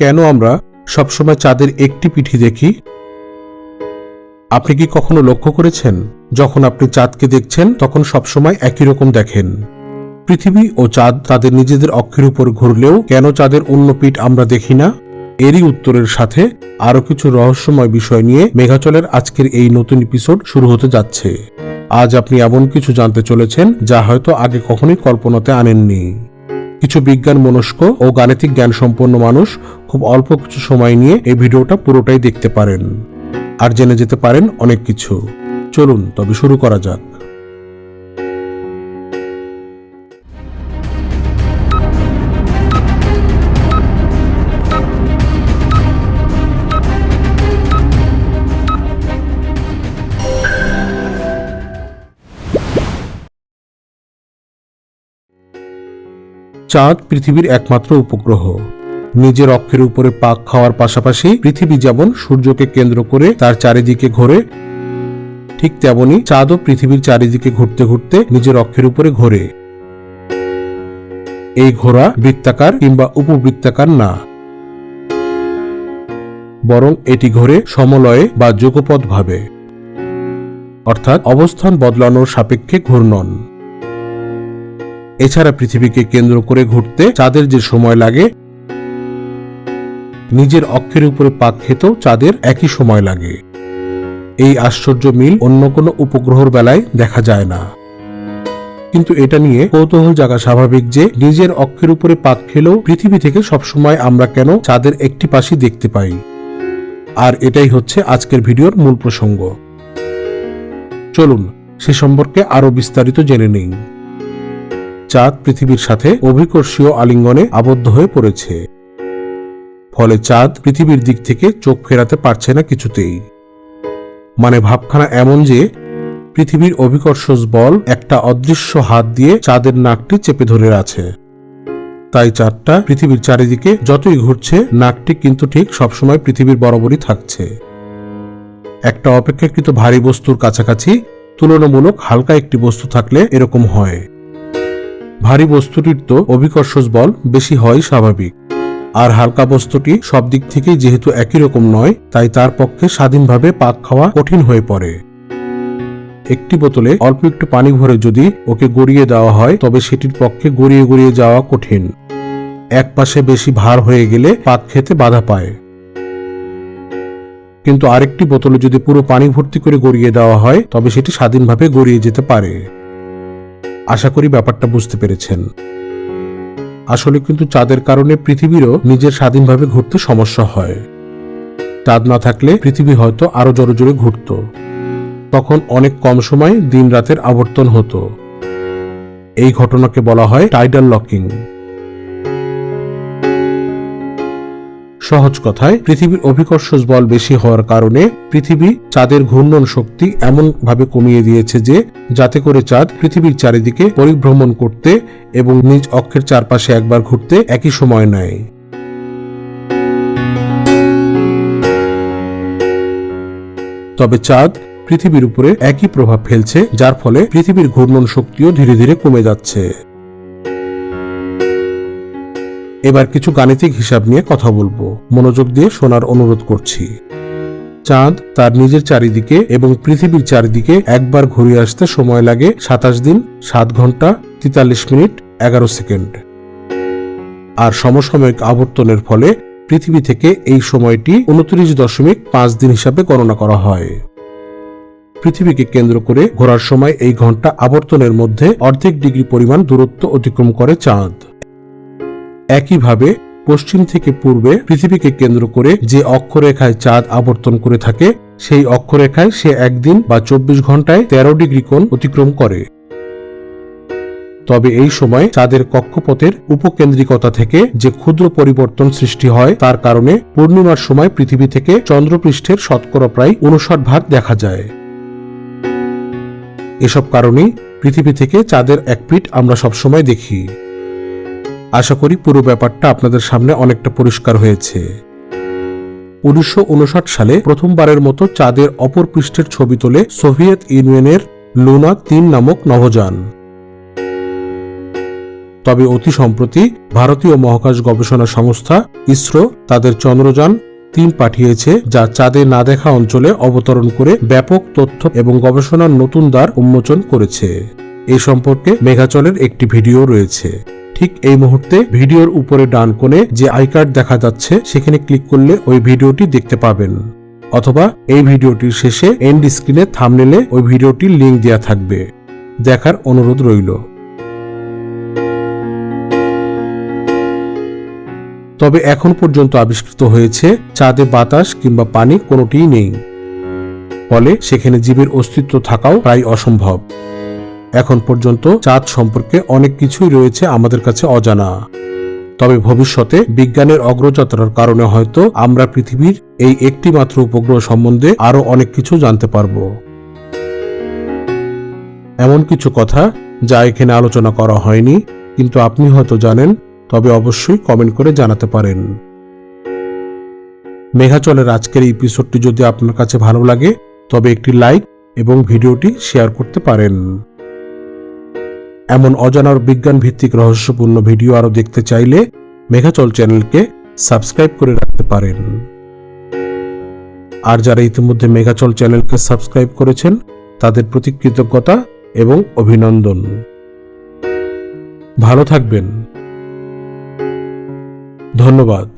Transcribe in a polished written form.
কেন আমরা সবসময় চাঁদের একটি পিঠি দেখি? আপনি কি কখনো লক্ষ্য করেছেন, যখন আপনি চাঁদকে দেখছেন তখন সবসময় একই রকম দেখেন? পৃথিবী ও চাঁদ তাদের নিজেদের অক্ষের উপর ঘুরলেও কেন চাঁদের অন্য পিঠ আমরা দেখি না? এরই উত্তরের সাথে আরো কিছু রহস্যময় বিষয় নিয়ে মেঘাচলের আজকের এই নতুন এপিসোড শুরু হতে যাচ্ছে। আজ আপনি এমন কিছু জানতে চলেছেন যা হয়তো আগে কখনোই কল্পনাতে আনেননি। কিছু বিজ্ঞান মনস্ক ও গাণিতিক জ্ঞান সম্পন্ন মানুষ খুব অল্প কিছু সময় নিয়ে এই ভিডিওটা পুরোটাই দেখতে পারেন আর জেনে যেতে পারেন অনেক কিছু। চলুন তবে শুরু করা যাক। চাঁদ পৃথিবীর একমাত্র উপগ্রহ। নিজের অক্ষের উপরে পাক খাওয়ার পাশাপাশি পৃথিবী যেমন সূর্যকে কেন্দ্র করে তার চারিদিকে ঘোরে, ঠিক তেমনি চাঁদও পৃথিবীর চারিদিকে ঘুরতে ঘুরতে নিজের অক্ষের উপরে ঘোরে। এই ঘোরা বৃত্তাকার কিংবা উপবৃত্তাকার না, বরং এটি ঘোরে সমলয়ে বা যুগপৎ ভাবে, অর্থাৎ অবস্থান বদলানোর সাপেক্ষে ঘূর্ণন। এছাড়া পৃথিবীকে কেন্দ্র করে ঘুরতে চাঁদের যে সময় লাগে, নিজের অক্ষের উপরে পাক খেতেও চাঁদের একই সময় লাগে। এই আশ্চর্য মিল অন্য কোনো উপগ্রহের বেলায় দেখা যায় না। কিন্তু এটা নিয়ে কৌতূহল জাগা স্বাভাবিক যে নিজের অক্ষের উপরে পাক খেলেও পৃথিবী থেকে সবসময় আমরা কেন চাঁদের একটি পাশই দেখতে পাই। আর এটাই হচ্ছে আজকের ভিডিওর মূল প্রসঙ্গ। চলুন সে সম্পর্কে আরো বিস্তারিত জেনে নেই। চাঁদ পৃথিবীর সাথে অভিকর্ষীয় আলিঙ্গনে আবদ্ধ হয়ে পড়েছে, ফলে চাঁদ পৃথিবীর দিক থেকে চোখ ফেরাতে পারছে না কিছুতেই। মানে ভাবখানা এমন যে পৃথিবীর অভিকর্ষজ বল একটা অদৃশ্য হাত দিয়ে চাঁদের নাকটি চেপে ধরে আছে। তাই চাঁদটা পৃথিবীর চারিদিকে যতই ঘুরছে, নাকটি কিন্তু ঠিক সবসময় পৃথিবীর বরাবরই থাকছে। একটা অপেক্ষাকৃত ভারী বস্তুর কাছাকাছি তুলনামূলক হালকা একটি বস্তু থাকলে এরকম হয়। ভারী বস্তুটির তো অভিকর্ষজ বল বেশি হয় স্বাভাবিক, আর হালকা বস্তুটি সব দিক থেকেই যেহেতু একই রকম নয়, তাই তার পক্ষে স্বাধীনভাবে পাক খাওয়া কঠিন হয়ে পড়ে। একটি বোতলে অল্প একটু পানি ভরে যদি ওকে গড়িয়ে দেওয়া হয়, তবে সেটির পক্ষে গড়িয়ে গড়িয়ে যাওয়া কঠিন। এক পাশে বেশি ভার হয়ে গেলে পাক খেতে বাধা পায়। কিন্তু আরেকটি বোতলে যদি পুরো পানি ভর্তি করে গড়িয়ে দেওয়া হয়, তবে সেটি স্বাধীনভাবে গড়িয়ে যেতে পারে। আশা করি ব্যাপারটা বুঝতে পেরেছেন। আসলে কিন্তু চাঁদের কারণে পৃথিবীরও নিজের স্বাধীনভাবে ঘুরতে সমস্যা হয়। চাঁদ না থাকলে পৃথিবী হয়তো আরো জোরে জোরে ঘুরত। তখন অনেক কম সময় দিন রাতের আবর্তন হতো। এই ঘটনাকে বলা হয় টাইডাল লকিং। সহজ কথায়, পৃথিবীর অভিকর্ষজ বল বেশি হওয়ার কারণে পৃথিবী চাঁদের ঘূর্ণন শক্তি এমন ভাবে কমিয়ে দিয়েছে যে, যাতে করে চাঁদ পৃথিবীর চারিদিকে পরিভ্রমণ করতে এবং নিজ অক্ষের চারপাশে একবার ঘুরতে একই সময় নেয়। তবে চাঁদ পৃথিবীর উপরে একই প্রভাব ফেলছে, যার ফলে পৃথিবীর ঘূর্ণন শক্তিও ধীরে ধীরে কমে যাচ্ছে। এবার কিছু গাণিতিক হিসাব নিয়ে কথা বলবো, মনোযোগ দিয়ে শোনার অনুরোধ করছি। চাঁদ তার নিজের চারিদিকে এবং পৃথিবীর চারিদিকে একবার ঘুরে আসতে সময় লাগে 27 দিন 7 ঘন্টা 43 মিনিট 11 সেকেন্ড। আর সমসাময়িক আবর্তনের ফলে পৃথিবী থেকে এই সময়টি 29.5 দিন হিসাবে গণনা করা হয়। পৃথিবীকে কেন্দ্র করে ঘোরার সময় এই ঘন্টা আবর্তনের মধ্যে অর্ধেক ডিগ্রি পরিমাণ দূরত্ব অতিক্রম করে চাঁদ। একইভাবে পশ্চিম থেকে পূর্বে পৃথিবীকে কেন্দ্র করে যে অক্ষরেখায় চাঁদ আবর্তন করে থাকে, সেই অক্ষরেখায় সে একদিন বা 24 ঘন্টায় 13 ডিগ্রি কোণ অতিক্রম করে। তবে এই সময় চাঁদের কক্ষপথের উপকেন্দ্রিকতা থেকে যে ক্ষুদ্র পরিবর্তন সৃষ্টি হয়, তার কারণে পূর্ণিমার সময় পৃথিবী থেকে চন্দ্রপৃষ্ঠের শতকরা প্রায় 59 দেখা যায়। এসব কারণেই পৃথিবী থেকে চাঁদের এক পিঠ আমরা সবসময় দেখি। আশা করি পুরো ব্যাপারটা আপনাদের সামনে অনেকটা পরিষ্কার হয়েছে। 1959 সালে প্রথমবারের মতো চাঁদের অপর পৃষ্ঠের ছবি তোলে সোভিয়েত ইউনিয়নের লুনা 3 নামক নভোযান। তবে অতি সম্প্রতি ভারতীয় মহাকাশ গবেষণা সংস্থা ইসরো তাদের চন্দ্রযান 3 পাঠিয়েছে, যা চাঁদে না দেখা অঞ্চলে অবতরণ করে ব্যাপক তথ্য এবং গবেষণার নতুন দ্বার উন্মোচন করেছে। এই সম্পর্কে মেঘাচলের একটি ভিডিও রয়েছে। ঠিক এই মুহূর্তে ভিডিওর উপরে ডান কোণে যে আইকার্ড দেখা যাচ্ছে সেখানে ক্লিক করলে ওই ভিডিওটি দেখতে পাবেন, অথবা এই ভিডিওটির শেষে এন্ড স্ক্রিনে থাম্বনেলে ওই ভিডিওটির লিংক দেওয়া থাকবে। দেখার অনুরোধ রইল। তবে এখন পর্যন্ত আবিষ্কৃত হয়েছে চাঁদে বাতাস কিংবা পানি কোনোটিই নেই, ফলে সেখানে জীবের অস্তিত্ব থাকাও প্রায় অসম্ভব। এখন পর্যন্ত চাঁদ সম্পর্কে অনেক কিছুই রয়েছে আমাদের কাছে অজানা। তবে ভবিষ্যতে বিজ্ঞানের অগ্রযাত্রার কারণে হয়তো আমরা পৃথিবীর এই একটি মাত্র উপগ্রহ সম্বন্ধে আরো অনেক কিছু জানতে পারব। এমন কিছু কথা যা এখানে আলোচনা করা হয়নি, কিন্তু আপনি হয়তো জানেন, তবে অবশ্যই কমেন্ট করে জানাতে পারেন। মেঘাচলের আজকের এই এপিসোডটি যদি আপনার কাছে ভালো লাগে তবে একটি লাইক এবং ভিডিওটি শেয়ার করতে পারেন। এমন অজানার বিজ্ঞান ভিত্তিক রহস্যপূর্ণ ভিডিও আরো দেখতে চাইলে মেঘাচল চ্যানেলকে সাবস্ক্রাইব করে রাখতে পারেন। আর যারা ইতিমধ্যে মেঘাচল চ্যানেলকে সাবস্ক্রাইব করেছেন তাদের প্রতি কৃতজ্ঞতা এবং অভিনন্দন। ভালো থাকবেন। ধন্যবাদ।